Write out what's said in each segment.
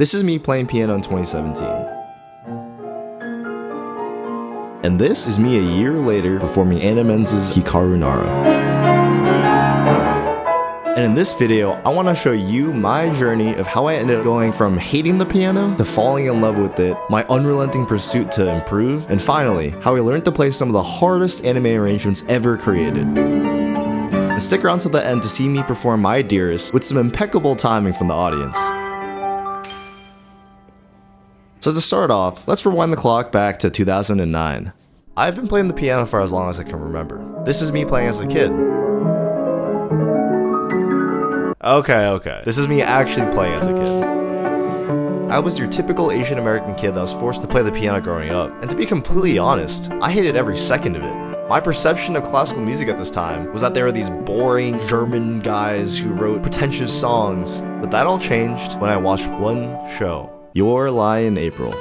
This is me playing piano in 2017. And this is me a year later performing Anna Menz's Hikaru Nara. And in this video, I want to show you my journey of how I ended up going from hating the piano to falling in love with it, my unrelenting pursuit to improve, and finally, how I learned to play some of the hardest anime arrangements ever created. And stick around till the end to see me perform my Dearest with some impeccable timing from the audience. So to start off, let's rewind the clock back to 2009. I've been playing the piano for as long as I can remember. This is me playing as a kid. Okay. This is me actually playing as a kid. I was your typical Asian American kid that was forced to play the piano growing up, and to be completely honest, I hated every second of it. My perception of classical music at this time was that there were these boring German guys who wrote pretentious songs, but that all changed when I watched one show. Your Lie in April.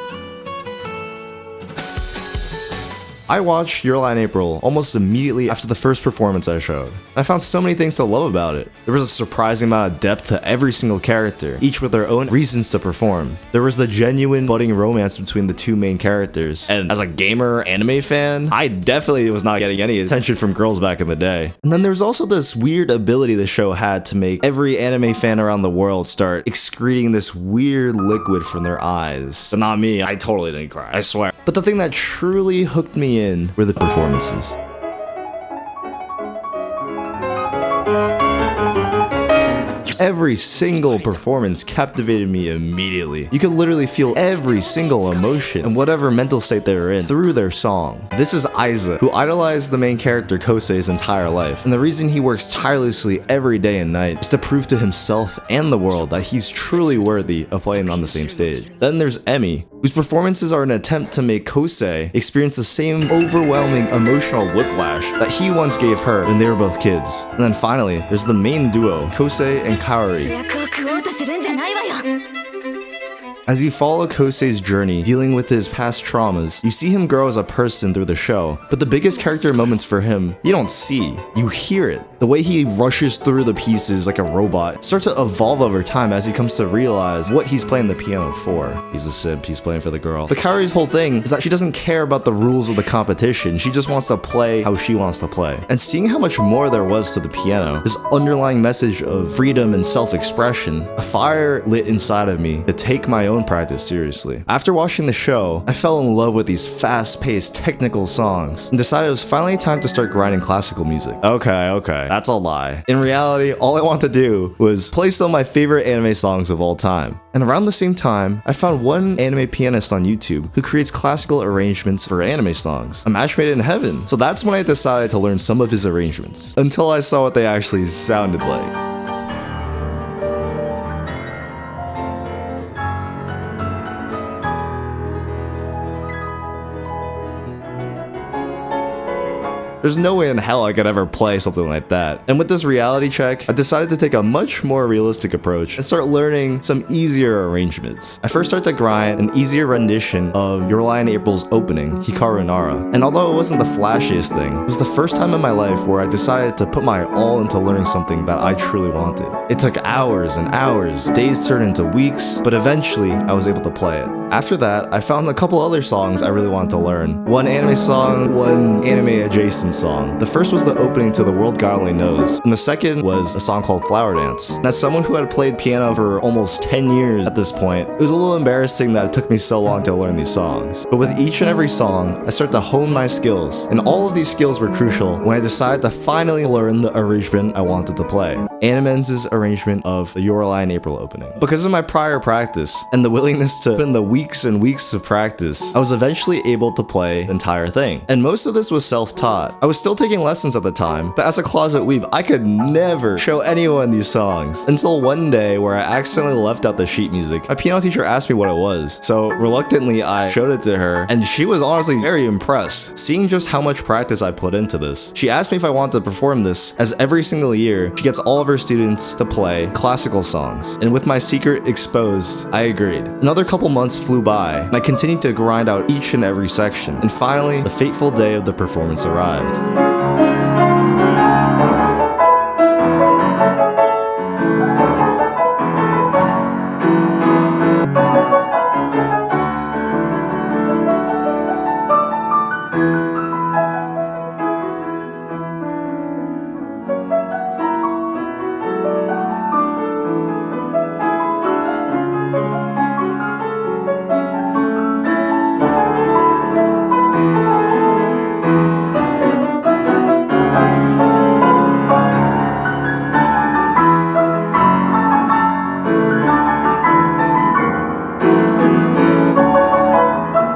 I watched Your Lie in April almost immediately after the first performance I showed. I found so many things to love about it. There was a surprising amount of depth to every single character, each with their own reasons to perform. There was the genuine budding romance between the two main characters, and as a gamer anime fan, I definitely was not getting any attention from girls back in the day. And then there's also this weird ability the show had to make every anime fan around the world start excreting this weird liquid from their eyes. But not me, I totally didn't cry, I swear. But the thing that truly hooked me in were the performances. Every single performance captivated me immediately. You could literally feel every single emotion and whatever mental state they were in through their song. This is Aiza, who idolized the main character Kosei's entire life, and the reason he works tirelessly every day and night is to prove to himself and the world that he's truly worthy of playing on the same stage. Then there's Emi, whose performances are an attempt to make Kosei experience the same overwhelming emotional whiplash that he once gave her when they were both kids. And then finally, there's the main duo, Kosei and Kaori. As you follow Kosei's journey dealing with his past traumas, you see him grow as a person through the show, but the biggest character moments for him, you don't see, you hear it. The way he rushes through the pieces like a robot start to evolve over time as he comes to realize what he's playing the piano for. He's a simp, he's playing for the girl. But Kaori's whole thing is that she doesn't care about the rules of the competition, she just wants to play how she wants to play. And seeing how much more there was to the piano, this underlying message of freedom and self-expression, a fire lit inside of me to take my own practice seriously. After watching the show, I fell in love with these fast-paced technical songs and decided it was finally time to start grinding classical music. Okay, that's a lie. In reality, all I wanted to do was play some of my favorite anime songs of all time. And around the same time, I found one anime pianist on YouTube who creates classical arrangements for anime songs, a match made in heaven. So that's when I decided to learn some of his arrangements, until I saw what they actually sounded like. There's no way in hell I could ever play something like that. And with this reality check, I decided to take a much more realistic approach and start learning some easier arrangements. I first started to grind an easier rendition of Your Lie in April's opening, Hikaru Nara. And although it wasn't the flashiest thing, it was the first time in my life where I decided to put my all into learning something that I truly wanted. It took hours and hours, days turned into weeks, but eventually I was able to play it. After that, I found a couple other songs I really wanted to learn. One anime song, one anime adjacent song. The first was the opening to The World God Only Knows, and the second was a song called Flower Dance. And as someone who had played piano for almost 10 years at this point, it was a little embarrassing that it took me so long to learn these songs. But with each and every song, I started to hone my skills, and all of these skills were crucial when I decided to finally learn the arrangement I wanted to play. Anna Menz's arrangement of the Your Lie in April opening. Because of my prior practice, and the willingness to put in the weeks and weeks of practice, I was eventually able to play the entire thing. And most of this was self-taught. I was still taking lessons at the time, but as a closet weeb, I could never show anyone these songs. Until one day where I accidentally left out the sheet music. My piano teacher asked me what it was, so reluctantly I showed it to her, and she was honestly very impressed, seeing just how much practice I put into this. She asked me if I wanted to perform this, as every single year, she gets all of her students to play classical songs. And with my secret exposed, I agreed. Another couple months flew by, and I continued to grind out each and every section, and finally, the fateful day of the performance arrived.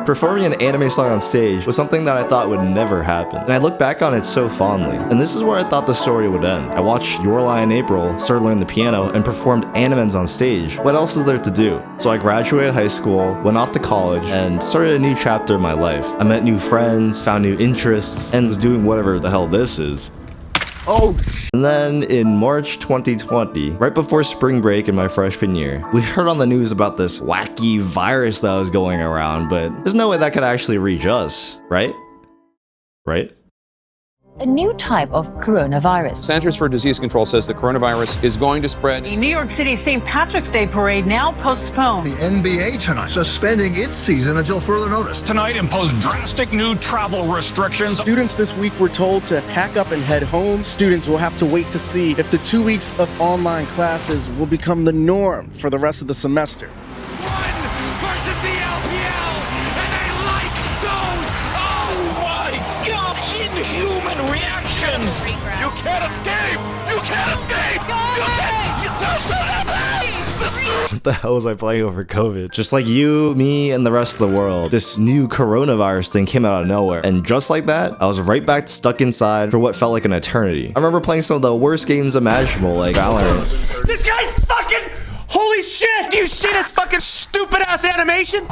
Performing an anime song on stage was something that I thought would never happen, and I look back on it so fondly. And this is where I thought the story would end. I watched Your Lie in April, started learning the piano, and performed Animens on stage. What else is there to do? So I graduated high school, went off to college, and started a new chapter of my life. I met new friends, found new interests, and was doing whatever the hell this is. Oh, and then in March 2020, right before spring break in my freshman year, we heard on the news about this wacky virus that was going around, but there's no way that could actually reach us, right? Right? A new type of coronavirus. Centers for Disease Control says the coronavirus is going to spread. The New York City St. Patrick's Day parade now postponed. The NBA tonight suspending its season until further notice. Tonight imposed drastic new travel restrictions. Students this week were told to pack up and head home. Students will have to wait to see if the 2 weeks of online classes will become the norm for the rest of the semester. One versus the LPL, and they like those. Oh my God! Inhuman reactions. You can't escape. You can't escape. You can't. You don't shut up. What the hell was I playing over COVID? Just like you, me, and the rest of the world, this new coronavirus thing came out of nowhere. And just like that, I was right back stuck inside for what felt like an eternity. I remember playing some of the worst games imaginable, like Valorant. This guy's fucking. Holy shit! Do you see this fucking stupid ass animation?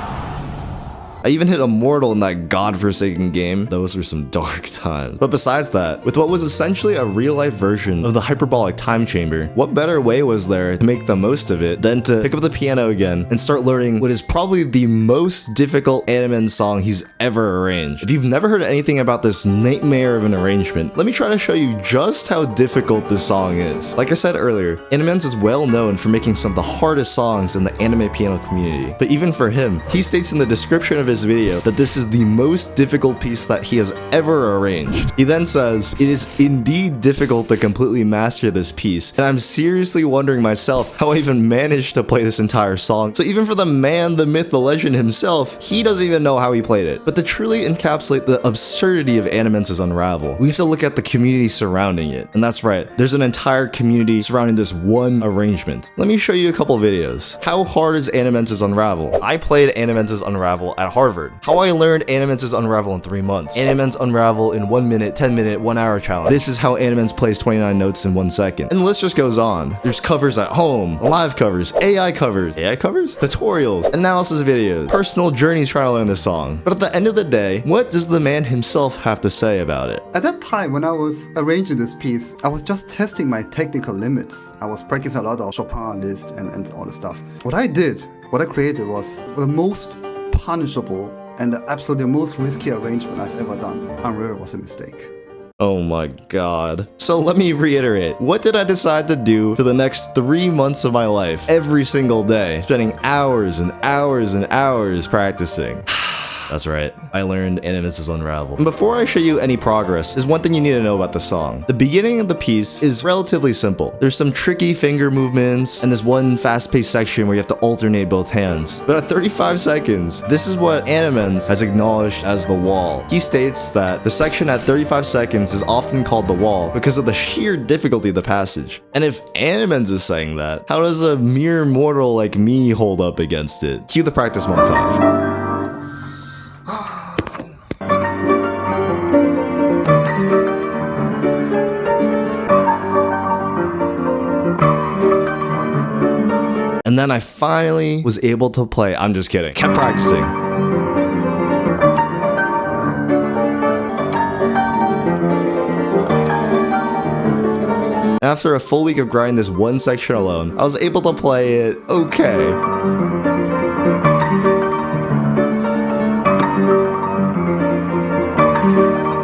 I even hit Immortal in that godforsaken game. Those were some dark times. But besides that, with what was essentially a real-life version of the hyperbolic time chamber, what better way was there to make the most of it than to pick up the piano again and start learning what is probably the most difficult Animen song he's ever arranged. If you've never heard anything about this nightmare of an arrangement, let me try to show you just how difficult this song is. Like I said earlier, Animens is well known for making some of the hardest songs in the anime piano community. But even for him, he states in the description of his video that this is the most difficult piece that he has ever arranged. He then says, "It is indeed difficult to completely master this piece, and I'm seriously wondering myself how I even managed to play this entire song." So even for the man, the myth, the legend himself, he doesn't even know how he played it. But to truly encapsulate the absurdity of Animens' Unravel, we have to look at the community surrounding it. And that's right, there's an entire community surrounding this one arrangement. Let me show you a couple videos. How hard is Animens' Unravel? I played Animens' Unravel at Harvard. How I learned Animens' Unravel in 3 months. Animens Unravel in 1 minute, 10 minute, 1 hour challenge. This is how Animens plays 29 notes in 1 second. And the list just goes on. There's covers at home, live covers, AI covers, tutorials, analysis videos, personal journeys trying to learn this song. But at the end of the day, what does the man himself have to say about it? At that time, when I was arranging this piece, I was just testing my technical limits. I was practicing a lot of Chopin list and all the stuff. What I created was the most punishable and the absolutely most risky arrangement I've ever done. Unravel was a mistake. Oh my god. So let me reiterate, what did I decide to do for the next 3 months of my life? Every single day, spending hours and hours and hours practicing. That's right, I learned Animens' Unravel. And before I show you any progress, there's one thing you need to know about the song. The beginning of the piece is relatively simple. There's some tricky finger movements, and there's one fast-paced section where you have to alternate both hands. But at 35 seconds, this is what Animens has acknowledged as the wall. He states that the section at 35 seconds is often called the wall because of the sheer difficulty of the passage. And if Animens is saying that, how does a mere mortal like me hold up against it? Cue the practice montage. And then I finally was able to play. I'm just kidding. Kept practicing. After a full week of grinding this one section alone, I was able to play it okay.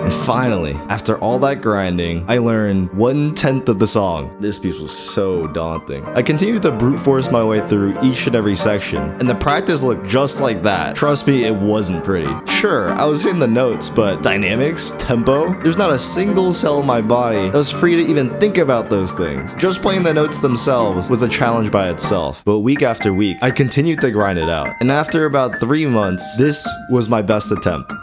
And finally, after all that grinding, I learned 1/10 of the song. This piece was so daunting. I continued to brute force my way through each and every section, and the practice looked just like that. Trust me, it wasn't pretty. Sure, I was hitting the notes, but dynamics, tempo, there's not a single cell in my body that was free to even think about those things. Just playing the notes themselves was a challenge by itself. But week after week, I continued to grind it out. And after about 3 months, this was my best attempt.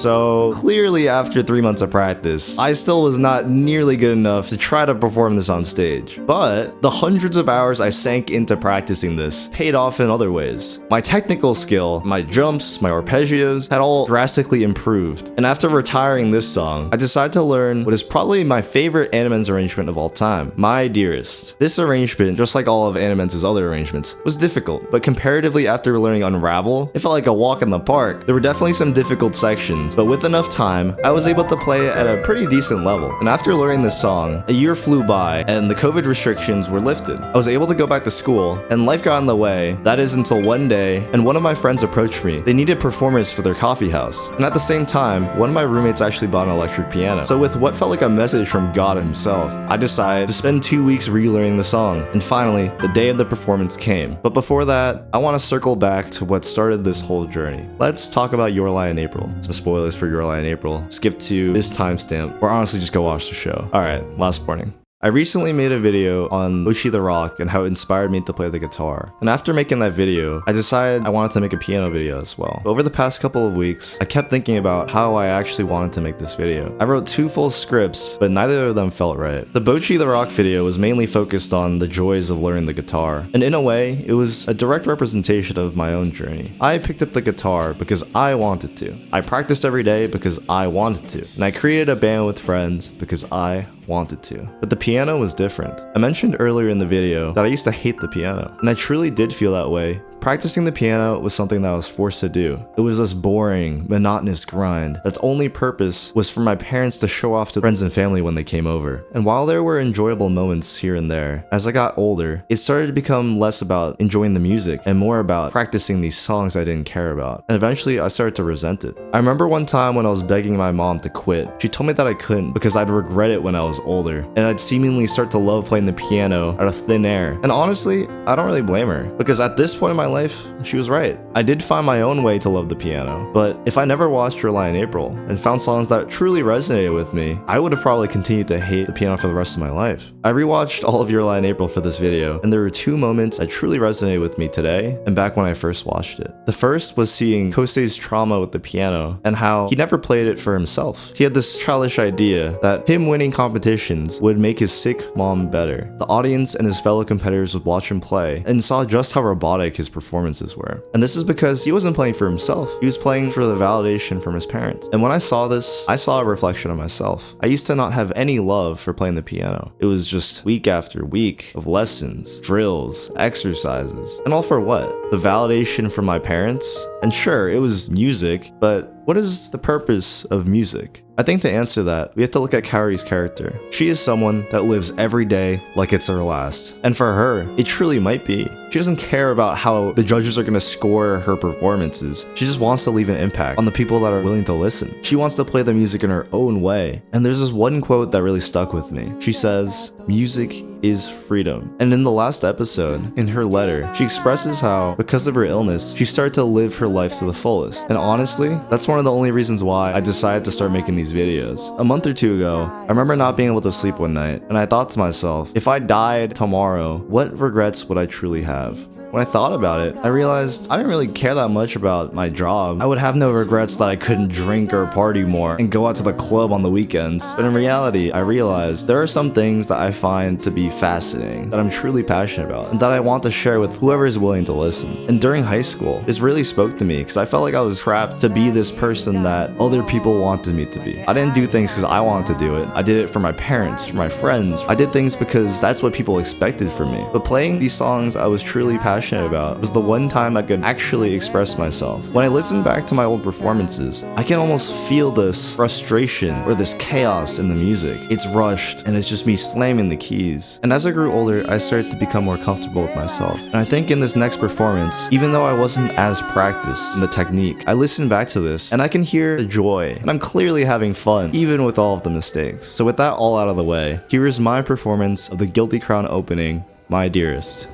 So clearly after 3 months of practice, I still was not nearly good enough to try to perform this on stage. But the hundreds of hours I sank into practicing this paid off in other ways. My technical skill, my jumps, my arpeggios had all drastically improved. And after retiring this song, I decided to learn what is probably my favorite Animen's arrangement of all time, My Dearest. This arrangement, just like all of Animen's other arrangements, was difficult, but comparatively after learning Unravel, it felt like a walk in the park. There were definitely some difficult sections, but with enough time, I was able to play it at a pretty decent level. And after learning this song, a year flew by and the COVID restrictions were lifted. I was able to go back to school, and life got in the way. That is until one day, and one of my friends approached me. They needed performers for their coffee house. And at the same time, one of my roommates actually bought an electric piano. So with what felt like a message from God himself, I decided to spend 2 weeks relearning the song. And finally, the day of the performance came. But before that, I want to circle back to what started this whole journey. Let's talk about Your Lie in April. Some spoilers for Your Lie in April. Skip to this timestamp, or honestly just go watch the show. Alright, last warning. I recently made a video on Bocchi the Rock and how it inspired me to play the guitar. And after making that video, I decided I wanted to make a piano video as well. Over the past couple of weeks, I kept thinking about how I actually wanted to make this video. I wrote 2 full scripts, but neither of them felt right. The Bocchi the Rock video was mainly focused on the joys of learning the guitar. And in a way, it was a direct representation of my own journey. I picked up the guitar because I wanted to. I practiced every day because I wanted to. And I created a band with friends because I wanted to. But the piano was different. I mentioned earlier in the video that I used to hate the piano, and I truly did feel that way. Practicing the piano was something that I was forced to do. It was this boring, monotonous grind that's only purpose was for my parents to show off to friends and family when they came over. And while there were enjoyable moments here and there, as I got older, it started to become less about enjoying the music and more about practicing these songs I didn't care about. And eventually I started to resent it. I remember one time when I was begging my mom to quit, she told me that I couldn't because I'd regret it when I was older, and I'd seemingly start to love playing the piano out of thin air. And honestly, I don't really blame her, because at this point in my life, she was right. I did find my own way to love the piano, but if I never watched Your Lie in April and found songs that truly resonated with me, I would have probably continued to hate the piano for the rest of my life. I rewatched all of Your Lie in April for this video, and there were 2 moments that truly resonated with me today and back when I first watched it. The first was seeing Kosei's trauma with the piano and how he never played it for himself. He had this childish idea that him winning competitions would make his sick mom better. The audience and his fellow competitors would watch him play and saw just how robotic his performances were. And this is because he wasn't playing for himself. He was playing for the validation from his parents. And when I saw this, I saw a reflection of myself. I used to not have any love for playing the piano. It was just week after week of lessons, drills, exercises, and all for what? The validation from my parents? And sure, it was music, but what is the purpose of music? I think to answer that, we have to look at Kaori's character. She is someone that lives every day like it's her last. And for her, it truly might be. She doesn't care about how the judges are going to score her performances. She just wants to leave an impact on the people that are willing to listen. She wants to play the music in her own way. And there's this one quote that really stuck with me. She says, "Music is freedom." And in the last episode, in her letter, she expresses how, because of her illness, she started to live her life to the fullest. And honestly, that's one of the only reasons why I decided to start making these videos. A month or 2 ago, I remember not being able to sleep one night, and I thought to myself, if I died tomorrow, what regrets would I truly have? When I thought about it, I realized I didn't really care that much about my job. I would have no regrets that I couldn't drink or party more and go out to the club on the weekends. But in reality, I realized there are some things that I find to be fascinating, that I'm truly passionate about, and that I want to share with whoever is willing to listen. And during high school, this really spoke to me because I felt like I was trapped to be this person that other people wanted me to be. I didn't do things because I wanted to do it. I did it for my parents, for my friends. I did things because that's what people expected from me. But playing these songs I was truly passionate about was the one time I could actually express myself. When I listen back to my old performances, I can almost feel this frustration or this chaos in the music. It's rushed and it's just me slamming the keys. And as I grew older, I started to become more comfortable with myself. And I think in this next performance, even though I wasn't as practiced in the technique, I listened back to this and I can hear the joy. And I'm clearly having fun, even with all of the mistakes. So with that all out of the way, here is my performance of the Guilty Crown opening, My Dearest.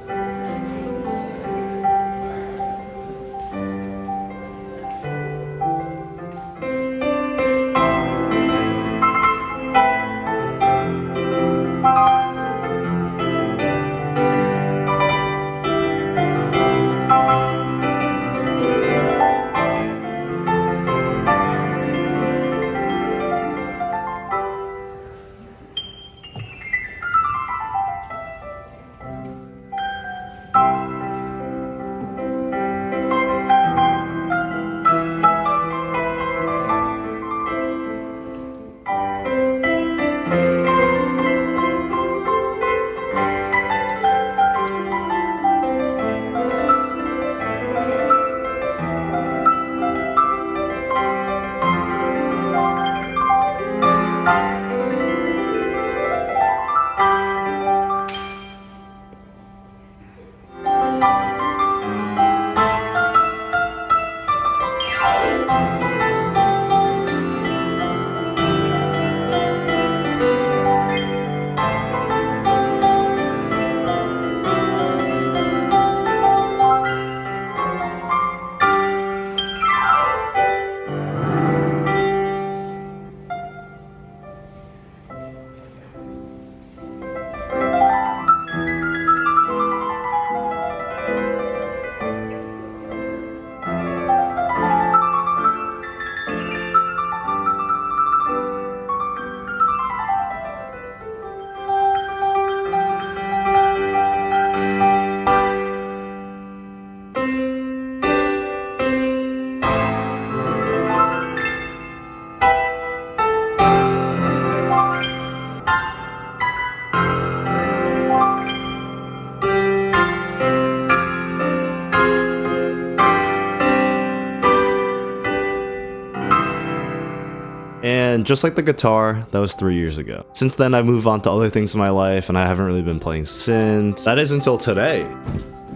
And just like the guitar, that was 3 years ago. Since then, I've moved on to other things in my life, and I haven't really been playing since. That is until today.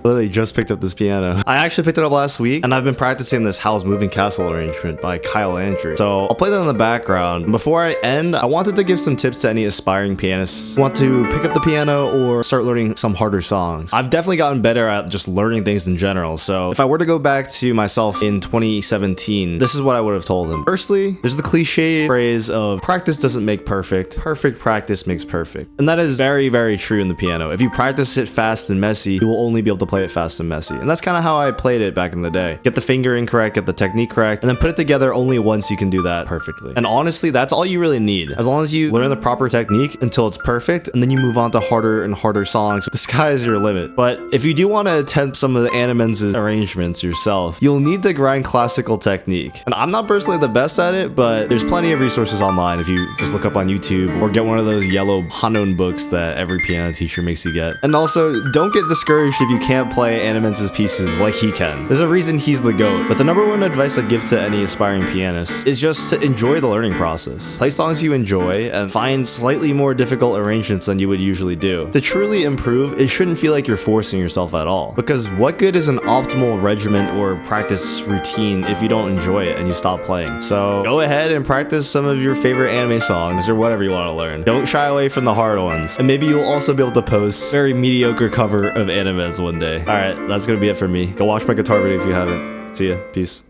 Literally just picked up this piano. I actually picked it up last week, and I've been practicing this Howl's Moving Castle arrangement by Kyle Andrew. So I'll play that in the background. Before I end, I wanted to give some tips to any aspiring pianists who want to pick up the piano or start learning some harder songs. I've definitely gotten better at just learning things in general. So if I were to go back to myself in 2017, this is what I would have told him. Firstly, there's the cliche phrase of practice doesn't make perfect. Perfect practice makes perfect. And that is very, very true in the piano. If you practice it fast and messy, you will only be able to play it fast and messy. And that's kind of how I played it back in the day. Get the fingering correct, get the technique correct, and then put it together only once you can do that perfectly. And honestly, that's all you really need. As long as you learn the proper technique until it's perfect, and then you move on to harder and harder songs, the sky is your limit. But if you do want to attempt some of the Anna Menzies arrangements yourself, you'll need to grind classical technique. And I'm not personally the best at it, but there's plenty of resources online if you just look up on YouTube or get one of those yellow Hanon books that every piano teacher makes you get. And also, don't get discouraged if you can't play Anna Menzies' pieces like he can. There's a reason he's the GOAT. But the number one advice I give to any aspiring pianist is just to enjoy the learning process. Play songs you enjoy and find slightly more difficult arrangements than you would usually do. To truly improve, it shouldn't feel like you're forcing yourself at all. Because what good is an optimal regiment or practice routine if you don't enjoy it and you stop playing? So go ahead and practice some of your favorite anime songs or whatever you want to learn. Don't shy away from the hard ones. And maybe you'll also be able to post very mediocre cover of Anna Menzies one day. Alright, that's gonna be it for me. Go watch my guitar video if you haven't. See ya. Peace.